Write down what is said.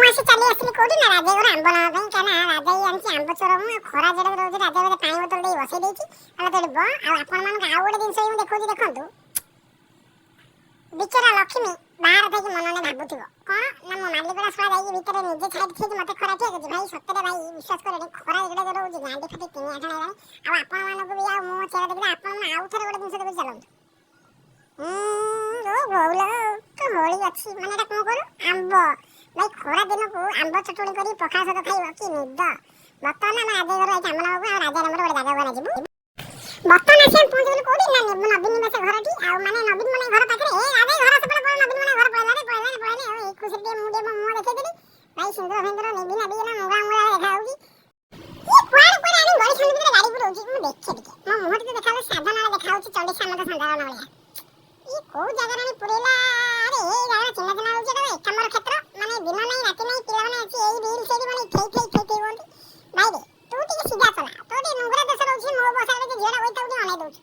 ମାସେ ଚାଲି ଆସିଲି କୋଉଠି ନା ରାଜା ଘର ଆମ୍ବ ନବା ପାଇଁ କାହିଁକି ନା ରାଜା ଆଣିଛି ଆମ୍ବ ଚୋର ମୁଁ ଖରା ଯେଡ଼େ ରହୁଛି ରାଜା ଗୋଟେ ପାଣି ବୋତଲ ଦେଇ ବସେଇ ଦେଇଛି କହିଲା ତୋଠି ବ ଆଉ ଆପଣମାନଙ୍କୁ ଆଉ ଗୋଟେ ଜିନିଷ ମୁଁ ଦେଖଉଛି ଦେଖନ୍ତୁ ବିଚରା ଲକ୍ଷ୍ମୀ ବାହାର ଥାଇକି ମନରେ ଭାବୁଥିବ କଣ ନା ମୋ ମାଲିକଟା ଶଳା ଯାଇକି ଭିତରେ ନିଜେ ଛାଡ଼ି ଥେଇକି ମୋତେ ଖରା ଠିଆକୁଛି ଭାଇ ସତରେ ଭାଇ ବିଶ୍ୱାସ କରେନି ଖରା ଯେଡ଼େ ଜୋର ହଉଛି ଗାଣ୍ଡି ଫାଟି ତିନି ଆଠଣା ହେଲାଣି ଆଉ ଆପଣମାନଙ୍କୁ ବି ଆଉ ମୋ ଚେହରା ଦେଖିଲେ ଆପଣମାନେ ଆଉ ଥରେ ଗୋଟେ ଜିନିଷ ଦେଖି ଚାଲନ୍ତୁ ଓ ଭଉଲ ତ ହୋଳି ଅଛି ମାନେ ଏଟା କଣ କରୁ ଆମ୍ବ ଭାଇ ଖରା ଦିନକୁ ଆମ୍ବ ଚଟୁଣି କରି ପଖାଳ ସହିତ ଖାଇବ କି ନିଦ ବର୍ତ୍ତମାନ ଆମେ ରାଜା ଘର ଏଇଠି ଆମ୍ବ ନେବାକୁ ଆଉ ରାଜା ଆମର ଗୋଟେ ଜାଗାକୁ ଯିବୁ ବର୍ତ୍ତମାନ ଆସି ଆମେ ପହଞ୍ଚିଗଲୁ କୋଉଠି ନା ନବୀନ ନିବାସ ଘରଟି ଆଉ ମାନେ ନବୀନ ମାନେ ଘର ପାଖରେ ଏ ରାଜା ଘର ସେପଟେ ପଳେଇ ନବୀନ ମାନେ ଘର ପଳେଇଲାନି ଆଉ ଏଇ ଖୁସିରେ ଟିକେ ମୁଁ ମୁହଁ ଦେଖେଇଦେଲି ଭାଇ ସିନ୍ଦୁର ଫିନ୍ଦୁର ନେବି ନା ଟିକେ ମୁଙ୍ଗା ମୁଙ୍ଗା ଦେଖା ହଉଛି କୁଆଡେ କୁଆଡେ ଆମେ ଗଳି ସାମନେ ଭିତରେ ଗାଡି ପୁରଉଛି ମୁଁ ଦେଖେ ଟିକେ ମୋ ମୁହଁ ଟିକେ ଦେଖାଯାଉଛି ସାଧନାରେ ଦେଖାଯାଉଛି ଚଣ୍ଡୀ ସାମନ୍ତ ସନ୍ଧ୍ୟାରଣ ଭଳିଆ ये କୋଉ ଜାଗାରେ ଆଣି ପୁରେଇଲା ଆରେ ଏ ଜାଗା ଚିହ୍ନା ଚିହ୍ନା ହଉଛି ଏଟା ଏକାମ୍ର କ୍ଷେତ୍ର ମାନେ ଦିନ ନାହିଁ ରାତି ନାହିଁ ପିଲାମାନେ ଅଛି ଏଇ ରିଲ ସେଇଠି ମାନେ ଠେଇ ହୁଅନ୍ତି ଭାଇରେ ତୁ ଟିକେ ସିଧା ଚଲା ତୁ ଟିକେ ନୁଙ୍ଗରା ଦେଶ ରହୁଛି ମୋ ବସାରେ ଯେ ଝିଅଟା ବଇଥାଉ ଟିକେ ଅନେଇ ଦଉଛି